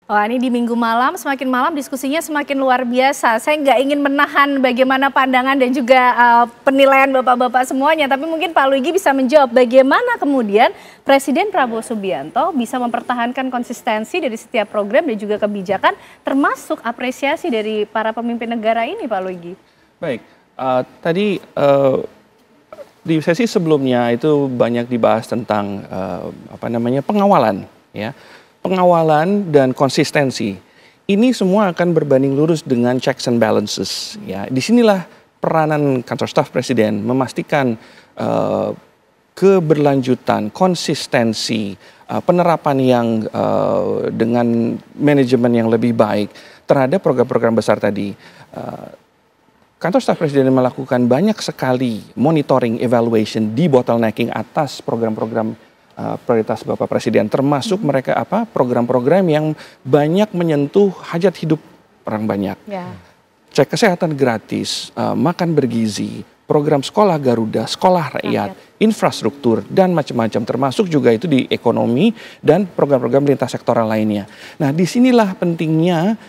Wah, ini di minggu malam, semakin malam diskusinya semakin luar biasa. Saya nggak ingin menahan bagaimana pandangan dan juga penilaian bapak-bapak semuanya. Tapi mungkin Pak Luigi bisa menjawab bagaimana kemudian Presiden Prabowo Subianto bisa mempertahankan konsistensi dari setiap program dan juga kebijakan, termasuk apresiasi dari para pemimpin negara ini, Pak Luigi. Baik, tadi di sesi sebelumnya itu banyak dibahas tentang pengawalan, ya. Pengawalan dan konsistensi. Ini semua akan berbanding lurus dengan checks and balances. Ya, disinilah peranan kantor staf presiden memastikan keberlanjutan, konsistensi, penerapan yang dengan manajemen yang lebih baik terhadap program-program besar tadi. Kantor staf presiden melakukan banyak sekali monitoring, evaluation, debottlenecking atas program-program prioritas Bapak Presiden, termasuk mereka program-program yang banyak menyentuh hajat hidup orang banyak. Cek kesehatan gratis, makan bergizi, program sekolah Garuda, sekolah rakyat, infrastruktur, dan macam-macam, termasuk juga itu di ekonomi dan program-program lintas sektoral lainnya. Nah, disinilah pentingnya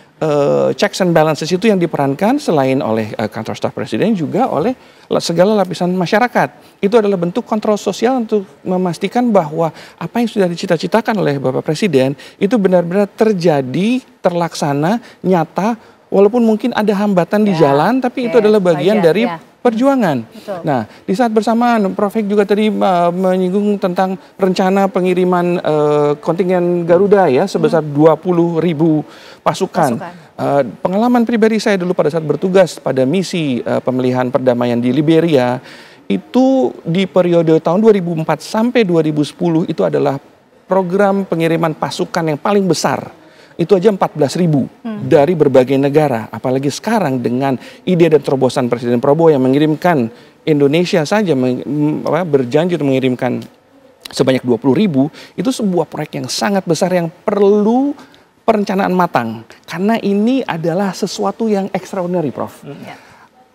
checks and balances itu yang diperankan selain oleh kantor staf presiden juga oleh segala lapisan masyarakat. Itu adalah bentuk kontrol sosial untuk memastikan bahwa apa yang sudah dicita-citakan oleh Bapak Presiden itu benar-benar terjadi, terlaksana, nyata, walaupun mungkin ada hambatan di jalan, tapi itu adalah bagian dari perjuangan. Betul. Nah, di saat bersamaan, Prof. Hik juga tadi menyinggung tentang rencana pengiriman kontingen Garuda ya sebesar 20.000 pasukan. Pengalaman pribadi saya dulu pada saat bertugas pada misi pemilihan perdamaian di Liberia, itu di periode tahun 2004 sampai 2010 itu adalah program pengiriman pasukan yang paling besar. Itu aja 14.000 dari berbagai negara. Apalagi sekarang dengan ide dan terobosan Presiden Prabowo yang mengirimkan Indonesia saja berjanji untuk mengirimkan sebanyak 20.000, itu sebuah proyek yang sangat besar yang perlu perencanaan matang. Karena ini adalah sesuatu yang extraordinary, Prof.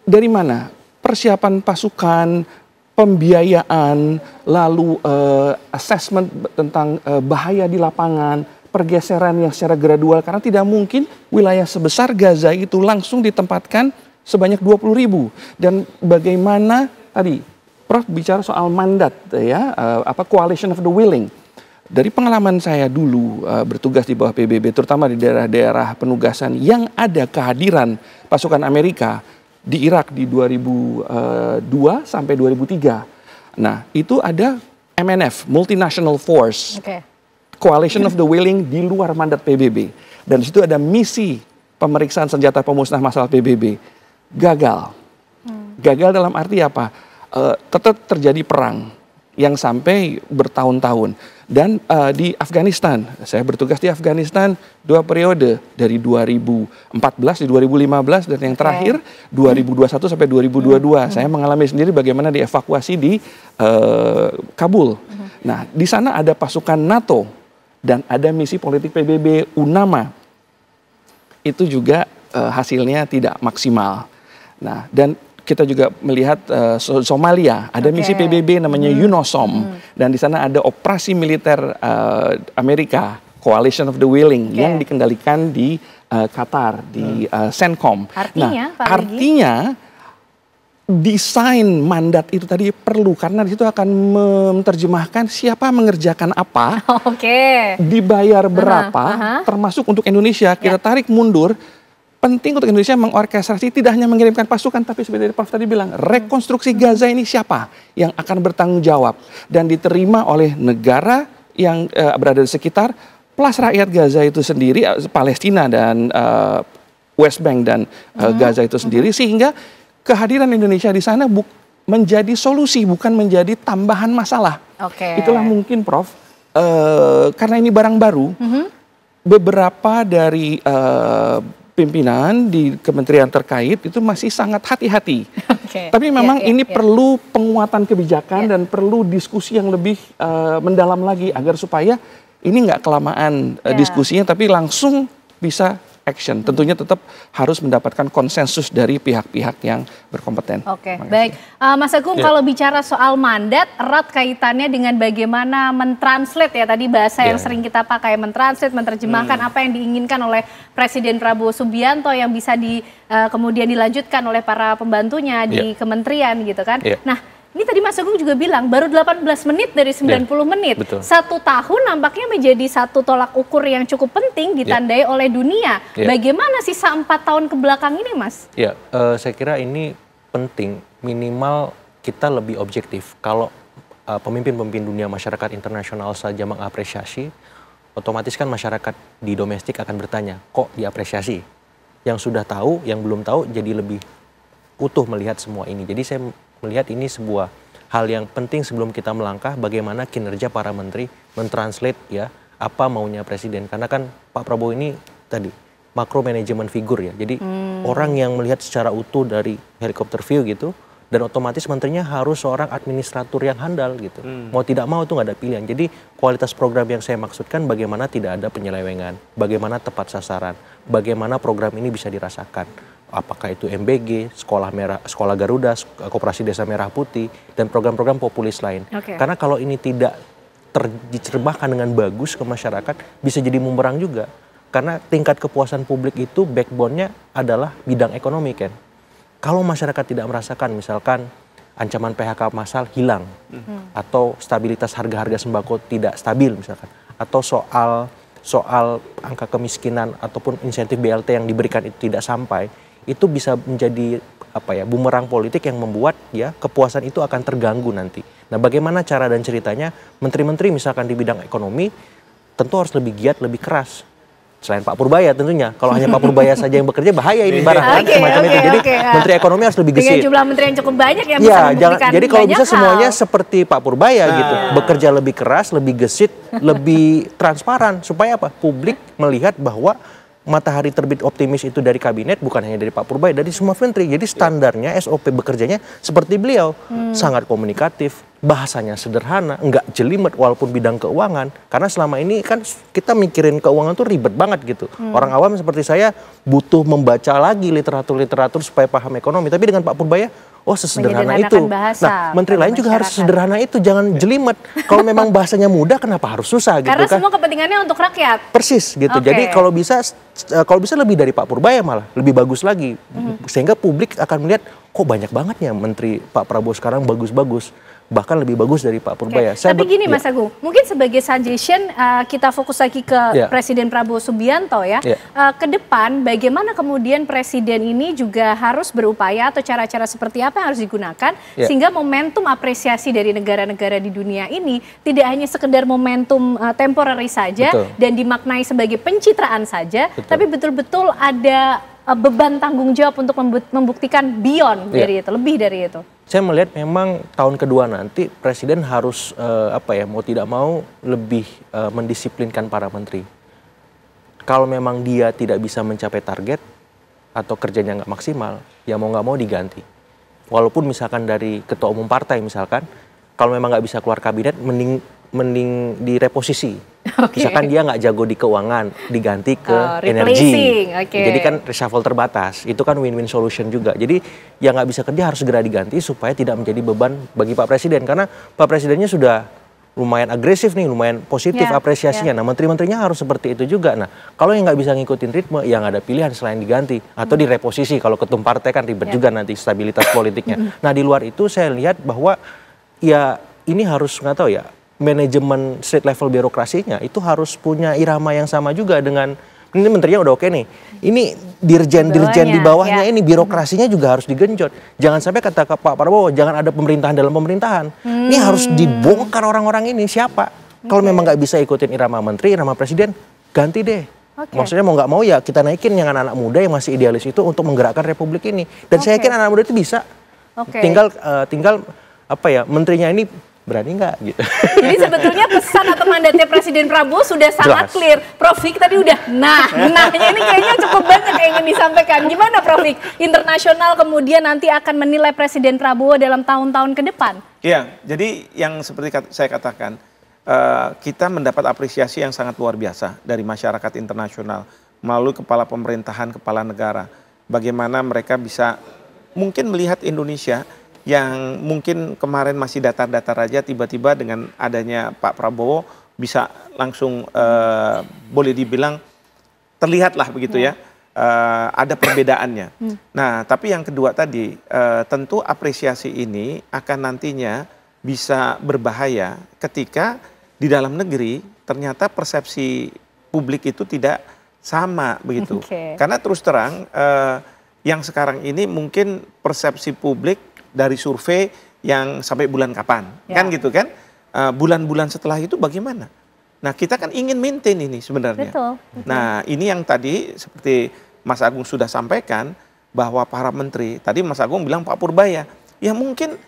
Dari mana? Persiapan pasukan, pembiayaan, lalu assessment tentang bahaya di lapangan, pergeseran yang secara gradual, karena tidak mungkin wilayah sebesar Gaza itu langsung ditempatkan sebanyak 20.000. Dan bagaimana tadi Prof bicara soal mandat ya, coalition of the willing. Dari pengalaman saya dulu bertugas di bawah PBB, terutama di daerah-daerah penugasan yang ada kehadiran pasukan Amerika di Irak di 2002 sampai 2003. Nah, itu ada MNF, Multinational Force. Coalition of the Willing di luar mandat PBB. Dan di situ ada misi pemeriksaan senjata pemusnah massal PBB. Gagal. Gagal dalam arti apa? Tetap terjadi perang yang sampai bertahun-tahun. Dan di Afghanistan, saya bertugas di Afghanistan 2 periode. Dari 2014 di 2015 dan yang terakhir 2021 sampai 2022. Saya mengalami sendiri bagaimana dievakuasi di Kabul. Nah, di sana ada pasukan NATO. Dan ada misi politik PBB UNAMA, itu juga hasilnya tidak maksimal. Nah, dan kita juga melihat Somalia, ada misi PBB namanya UNOSOM, dan di sana ada operasi militer Amerika, Coalition of the Willing, yang dikendalikan di Qatar, di CENTCOM. Artinya, nah, artinya desain mandat itu tadi perlu, karena di situ akan menerjemahkan siapa mengerjakan apa, dibayar berapa, termasuk untuk Indonesia. Kita tarik mundur, penting untuk Indonesia mengorkestrasi tidak hanya mengirimkan pasukan, tapi seperti Prof tadi bilang, rekonstruksi Gaza ini siapa yang akan bertanggung jawab dan diterima oleh negara yang berada di sekitar, plus rakyat Gaza itu sendiri, Palestina dan West Bank dan Gaza itu sendiri, sehingga kehadiran Indonesia di sana menjadi solusi, bukan menjadi tambahan masalah. Itulah mungkin, Prof. Karena ini barang baru, beberapa dari pimpinan di kementerian terkait itu masih sangat hati-hati. Tapi memang ini perlu penguatan kebijakan dan perlu diskusi yang lebih mendalam lagi agar supaya ini nggak kelamaan diskusinya, tapi langsung bisa action. Tentunya tetap harus mendapatkan konsensus dari pihak-pihak yang berkompeten. Oke, baik. Mas Agung, kalau bicara soal mandat, erat kaitannya dengan bagaimana mentranslate ya tadi bahasa yang sering kita pakai, mentranslate, menerjemahkan apa yang diinginkan oleh Presiden Prabowo Subianto yang bisa kemudian dilanjutkan oleh para pembantunya di kementerian gitu kan. Nah, ini tadi Mas Agung juga bilang baru 18 menit dari 90 menit. Betul. 1 tahun nampaknya menjadi satu tolak ukur yang cukup penting ditandai oleh dunia. Bagaimana sisa 4 tahun ke belakang ini, Mas? Ya, saya kira ini penting, minimal kita lebih objektif. Kalau pemimpin-pemimpin dunia, masyarakat internasional saja mengapresiasi, otomatis kan masyarakat di domestik akan bertanya, kok diapresiasi? Yang sudah tahu, yang belum tahu jadi lebih utuh melihat semua ini. Jadi saya melihat ini sebuah hal yang penting sebelum kita melangkah bagaimana kinerja para menteri mentranslate ya apa maunya presiden. Karena kan Pak Prabowo ini tadi makro manajemen figur ya. Jadi orang yang melihat secara utuh dari helikopter view gitu, dan otomatis menterinya harus seorang administratur yang handal gitu. Mau tidak mau itu nggak ada pilihan. Jadi kualitas program yang saya maksudkan bagaimana tidak ada penyelewengan, bagaimana tepat sasaran, bagaimana program ini bisa dirasakan. Apakah itu MBG, Sekolah Garuda, Koperasi Desa Merah Putih, dan program-program populis lain. Karena kalau ini tidak diterjemahkan dengan bagus ke masyarakat, bisa jadi bumerang juga. Karena tingkat kepuasan publik itu backbone-nya adalah bidang ekonomi kan. Kalau masyarakat tidak merasakan misalkan ancaman PHK massal hilang, atau stabilitas harga-harga sembako tidak stabil misalkan, atau soal angka kemiskinan ataupun insentif BLT yang diberikan itu tidak sampai, itu bisa menjadi bumerang politik yang membuat ya kepuasan itu akan terganggu nanti. Nah, bagaimana cara dan ceritanya menteri-menteri misalkan di bidang ekonomi tentu harus lebih giat, lebih keras. Selain Pak Purbaya tentunya. Kalau hanya Pak Purbaya saja yang bekerja bahaya ini barang semacam itu. Jadi menteri ekonomi harus lebih gesit. Dengan jumlah menteri yang cukup banyak yang bisa membuktikan jadi kalau bisa semuanya seperti Pak Purbaya gitu. Bekerja lebih keras, lebih gesit, lebih transparan supaya apa? Publik melihat bahwa matahari terbit optimis itu dari kabinet bukan hanya dari Pak Purbaya, dari semua menteri. Jadi standarnya SOP bekerjanya seperti beliau, sangat komunikatif, bahasanya sederhana, enggak jelimet walaupun bidang keuangan. Karena selama ini kan kita mikirin keuangan tuh ribet banget gitu. Orang awam seperti saya butuh membaca lagi literatur-literatur supaya paham ekonomi. Tapi dengan Pak Purbaya, oh sesederhana itu. Nah, menteri lain juga harus sederhana itu, jangan jelimet. Kalau memang bahasanya mudah, kenapa harus susah gitu kan? Karena semua kepentingannya untuk rakyat. Persis gitu. Jadi kalau bisa lebih dari Pak Purbaya malah lebih bagus lagi. Sehingga publik akan melihat kok banyak banget ya menteri Pak Prabowo sekarang bagus-bagus. Bahkan lebih bagus dari Pak Purbaya. Tapi gini Mas Agung, mungkin sebagai suggestion kita fokus lagi ke Presiden Prabowo Subianto ya. Ke depan bagaimana kemudian Presiden ini juga harus berupaya atau cara-cara seperti apa yang harus digunakan sehingga momentum apresiasi dari negara-negara di dunia ini tidak hanya sekedar momentum temporary saja dan dimaknai sebagai pencitraan saja, tapi betul-betul ada beban tanggung jawab untuk membuktikan beyond dari itu, lebih dari itu. Saya melihat memang tahun kedua nanti Presiden harus mau tidak mau lebih mendisiplinkan para menteri. Kalau memang dia tidak bisa mencapai target atau kerjanya nggak maksimal, ya mau nggak mau diganti. Walaupun misalkan dari ketua umum partai misalkan, kalau memang nggak bisa keluar kabinet, mending direposisi. Misalkan dia nggak jago di keuangan, diganti ke energi. Jadi kan reshuffle terbatas. Itu kan win-win solution juga. Jadi yang nggak bisa kerja harus segera diganti supaya tidak menjadi beban bagi Pak Presiden. Karena Pak Presidennya sudah lumayan agresif nih, lumayan positif apresiasinya. Nah, menteri-menterinya harus seperti itu juga. Nah, kalau yang nggak bisa ngikutin ritme, ya nggak ada pilihan selain diganti atau direposisi. Kalau ketum partai kan ribet juga nanti stabilitas politiknya. Nah, di luar itu saya lihat bahwa ya ini harus nggak tahu ya, manajemen street level birokrasinya itu harus punya irama yang sama juga dengan ini menterinya udah oke nih. Ini dirjen-dirjen di bawahnya ini birokrasinya juga harus digenjot. Jangan sampai kata Pak Prabowo jangan ada pemerintahan dalam pemerintahan. Ini harus dibongkar orang-orang ini siapa. Kalau memang nggak bisa ikutin irama menteri, irama presiden, ganti deh. Maksudnya mau nggak mau ya kita naikin yang anak-anak muda yang masih idealis itu untuk menggerakkan republik ini. Dan saya yakin anak muda itu bisa. Tinggal menterinya ini berani nggak gitu. Jadi sebetulnya pesan atau mandatnya Presiden Prabowo sudah sangat clear. Prof Vik tadi udah nahnya ini kayaknya cukup banyak yang ingin disampaikan. Gimana Prof Vik? Internasional kemudian nanti akan menilai Presiden Prabowo dalam tahun-tahun ke depan. Iya, jadi yang seperti saya katakan, kita mendapat apresiasi yang sangat luar biasa dari masyarakat internasional. melalui kepala pemerintahan, kepala negara. Bagaimana mereka bisa mungkin melihat Indonesia yang mungkin kemarin masih datar-datar aja, tiba-tiba dengan adanya Pak Prabowo bisa langsung boleh dibilang terlihatlah begitu ya, ada perbedaannya. Nah, tapi yang kedua tadi, tentu apresiasi ini akan nantinya bisa berbahaya ketika di dalam negeri ternyata persepsi publik itu tidak sama begitu. Karena terus terang yang sekarang ini mungkin persepsi publik dari survei yang sampai bulan kapan, kan gitu kan? Bulan-bulan setelah itu bagaimana? Nah, kita kan ingin maintain ini sebenarnya. Betul. Nah, ini yang tadi seperti Mas Agung sudah sampaikan bahwa para menteri, tadi Mas Agung bilang Pak Purbaya, ya mungkin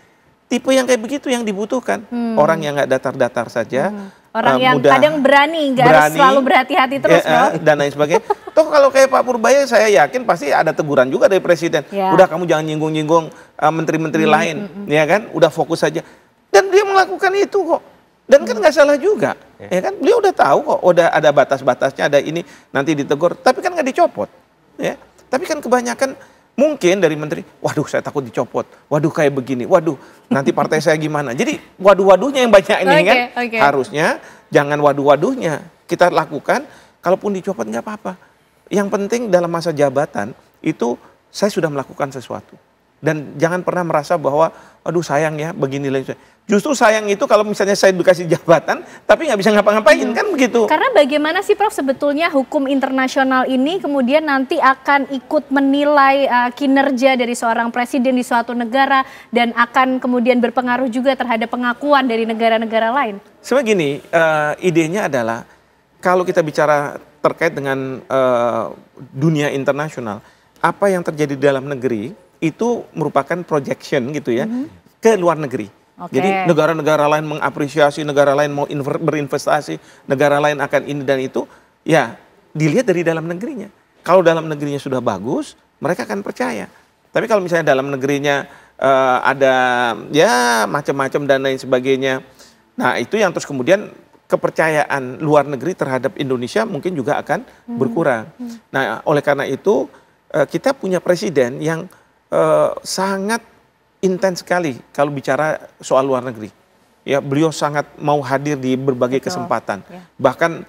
tipe yang kayak begitu yang dibutuhkan. Orang yang nggak datar-datar saja. Orang yang kadang berani, nggak harus selalu berhati-hati terus, dan lain sebagainya. Toh kalau kayak Pak Purbaya, saya yakin pasti ada teguran juga dari Presiden. Udah kamu jangan nyinggung-nyinggung menteri-menteri lain, ya kan? Udah fokus saja. Dan dia melakukan itu kok. Dan kan nggak salah juga, ya kan? Beliau udah tahu kok, udah ada batas-batasnya, ada ini nanti ditegur. Tapi kan nggak dicopot, ya. Tapi kan kebanyakan mungkin dari menteri, waduh saya takut dicopot, waduh kayak begini, waduh nanti partai saya gimana. Jadi waduh-waduhnya yang banyak ini kan. Harusnya jangan waduh-waduhnya kita lakukan, kalaupun dicopot nggak apa-apa. Yang penting dalam masa jabatan itu saya sudah melakukan sesuatu. Dan jangan pernah merasa bahwa, aduh sayang ya begini lagi. Justru sayang itu kalau misalnya saya dikasih jabatan, tapi nggak bisa ngapa-ngapain, kan begitu. Karena bagaimana sih Prof sebetulnya hukum internasional ini kemudian nanti akan ikut menilai kinerja dari seorang presiden di suatu negara dan akan kemudian berpengaruh juga terhadap pengakuan dari negara-negara lain? Sebenarnya gini, idenya adalah kalau kita bicara terkait dengan dunia internasional, apa yang terjadi di dalam negeri itu merupakan projection gitu ya, ke luar negeri. Jadi negara-negara lain mengapresiasi, negara lain mau berinvestasi, negara lain akan ini dan itu, ya dilihat dari dalam negerinya. Kalau dalam negerinya sudah bagus, mereka akan percaya. Tapi kalau misalnya dalam negerinya ada ya macam-macam dan lain sebagainya, nah itu yang terus kemudian kepercayaan luar negeri terhadap Indonesia mungkin juga akan berkurang. Nah oleh karena itu kita punya presiden yang sangat intens sekali kalau bicara soal luar negeri. Ya, beliau sangat mau hadir di berbagai kesempatan. Bahkan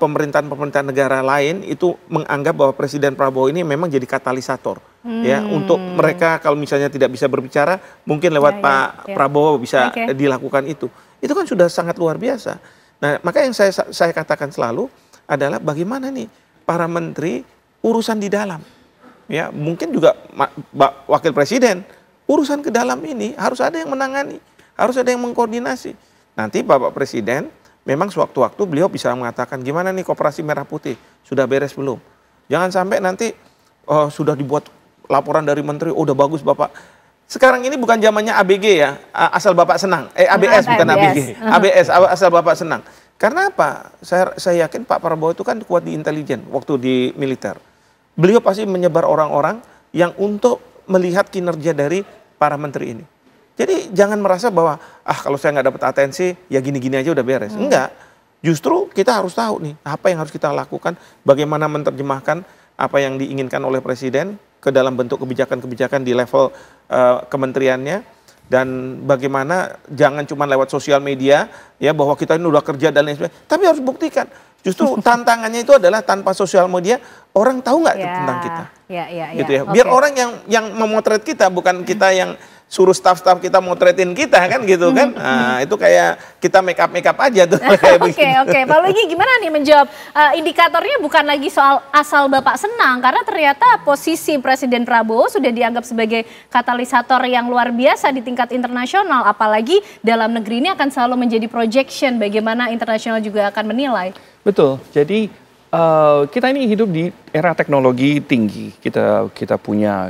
pemerintahan-pemerintahan negara lain itu menganggap bahwa Presiden Prabowo ini memang jadi katalisator. Ya, untuk mereka kalau misalnya tidak bisa berbicara, mungkin lewat Pak Prabowo bisa dilakukan itu. Itu kan sudah sangat luar biasa. Nah, maka yang saya katakan selalu adalah bagaimana nih para menteri urusan di dalam. Ya, mungkin juga wakil presiden urusan ke dalam ini harus ada yang menangani, harus ada yang mengkoordinasi. Nanti Bapak Presiden memang sewaktu-waktu beliau bisa mengatakan gimana nih Koperasi Merah Putih, sudah beres belum? Jangan sampai nanti sudah dibuat laporan dari menteri, udah bagus Bapak. Sekarang ini bukan zamannya ABG ya, asal Bapak senang. ABS bukan ABG, ABS asal Bapak senang. Karena apa? Saya yakin Pak Prabowo itu kan kuat di intelijen waktu di militer. Beliau pasti menyebar orang-orang yang untuk melihat kinerja dari para menteri ini. Jadi jangan merasa bahwa kalau saya nggak dapat atensi ya gini-gini aja udah beres. Enggak. Justru kita harus tahu nih apa yang harus kita lakukan, bagaimana menerjemahkan apa yang diinginkan oleh presiden ke dalam bentuk kebijakan-kebijakan di level kementeriannya, dan bagaimana jangan cuma lewat sosial media ya bahwa kita ini udah kerja dan lain sebagainya, tapi harus buktikan. Justru tantangannya itu adalah tanpa sosial media orang tahu nggak tentang kita. Gitu ya. Biar orang yang memotret kita, bukan kita yang suruh staff-staff kita motretin kita kan gitu kan. Nah, itu kayak kita make up aja tuh. Oke. Pak Luigi gimana nih menjawab indikatornya bukan lagi soal asal Bapak senang, karena ternyata posisi Presiden Prabowo sudah dianggap sebagai katalisator yang luar biasa di tingkat internasional, apalagi dalam negeri ini akan selalu menjadi projection bagaimana internasional juga akan menilai. Betul. Jadi kita ini hidup di era teknologi tinggi. Kita punya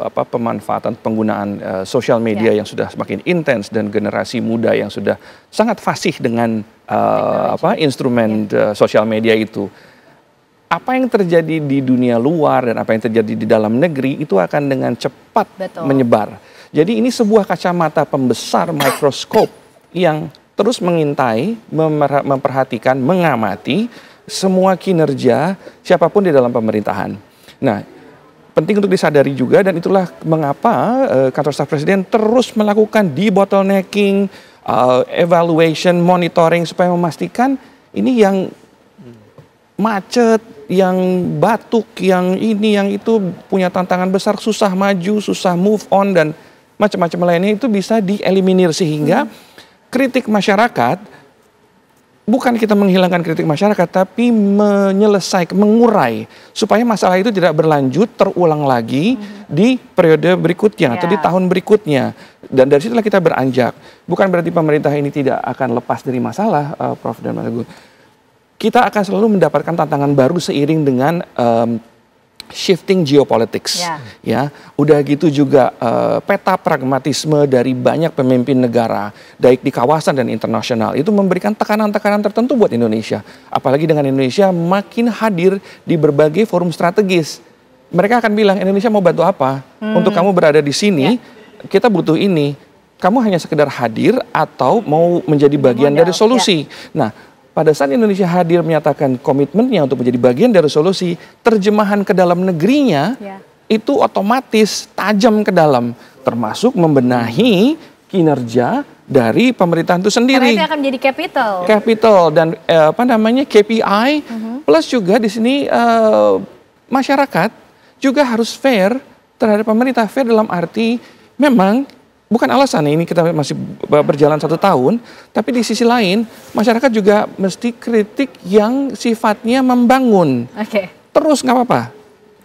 pemanfaatan penggunaan sosial media yang sudah semakin intens, dan generasi muda yang sudah sangat fasih dengan instrumen sosial media itu. Apa yang terjadi di dunia luar dan apa yang terjadi di dalam negeri itu akan dengan cepat menyebar. Jadi ini sebuah kacamata pembesar mikroskop yang terus mengintai, memperhatikan, mengamati semua kinerja siapapun di dalam pemerintahan. Nah, penting untuk disadari juga, dan itulah mengapa kantor staf presiden terus melakukan debottlenecking, evaluation, monitoring, supaya memastikan ini yang macet, yang batuk, yang ini, yang itu punya tantangan besar, susah maju, susah move on, dan macam-macam lainnya itu bisa dieliminir, sehingga kritik masyarakat, bukan kita menghilangkan kritik masyarakat, tapi menyelesaikan, mengurai, supaya masalah itu tidak berlanjut, terulang lagi di periode berikutnya atau di tahun berikutnya. Dan dari situlah kita beranjak. Bukan berarti pemerintah ini tidak akan lepas dari masalah, Prof. dan Mas Agung. Kita akan selalu mendapatkan tantangan baru seiring dengan shifting geopolitics, ya. Udah gitu juga peta pragmatisme dari banyak pemimpin negara, baik di kawasan dan internasional, itu memberikan tekanan-tekanan tertentu buat Indonesia. Apalagi dengan Indonesia makin hadir di berbagai forum strategis. Mereka akan bilang, Indonesia mau bantu apa? Untuk kamu berada di sini, kita butuh ini. Kamu hanya sekedar hadir atau mau menjadi bagian dari solusi. Nah, pada saat Indonesia hadir menyatakan komitmennya untuk menjadi bagian dari solusi, terjemahan ke dalam negerinya itu otomatis tajam ke dalam, termasuk membenahi kinerja dari pemerintahan itu sendiri. Karena itu akan menjadi capital dan KPI, plus juga di sini masyarakat juga harus fair terhadap pemerintah. Fair dalam arti memang bukan alasan ini kita masih berjalan 1 tahun, tapi di sisi lain masyarakat juga mesti kritik yang sifatnya membangun. Terus nggak apa-apa,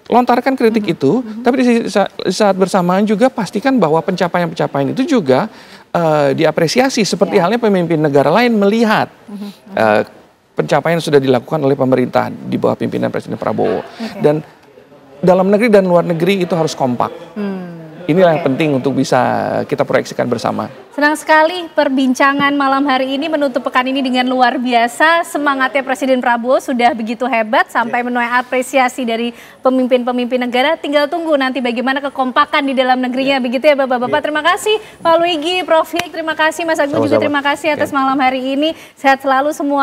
lontarkan kritik itu, tapi di saat bersamaan juga pastikan bahwa pencapaian-pencapaian itu juga diapresiasi, seperti halnya pemimpin negara lain melihat pencapaian yang sudah dilakukan oleh pemerintah di bawah pimpinan Presiden Prabowo. Dan dalam negeri dan luar negeri itu harus kompak. Inilah yang penting untuk bisa kita proyeksikan bersama. Senang sekali perbincangan malam hari ini menutup pekan ini dengan luar biasa. Semangatnya Presiden Prabowo sudah begitu hebat sampai menuai apresiasi dari pemimpin-pemimpin negara. Tinggal tunggu nanti bagaimana kekompakan di dalam negerinya. Begitu ya Bapak-Bapak. Terima kasih Pak Luigi, Prof. Hik, terima kasih Mas Agung juga terima kasih atas malam hari ini. Sehat selalu semua.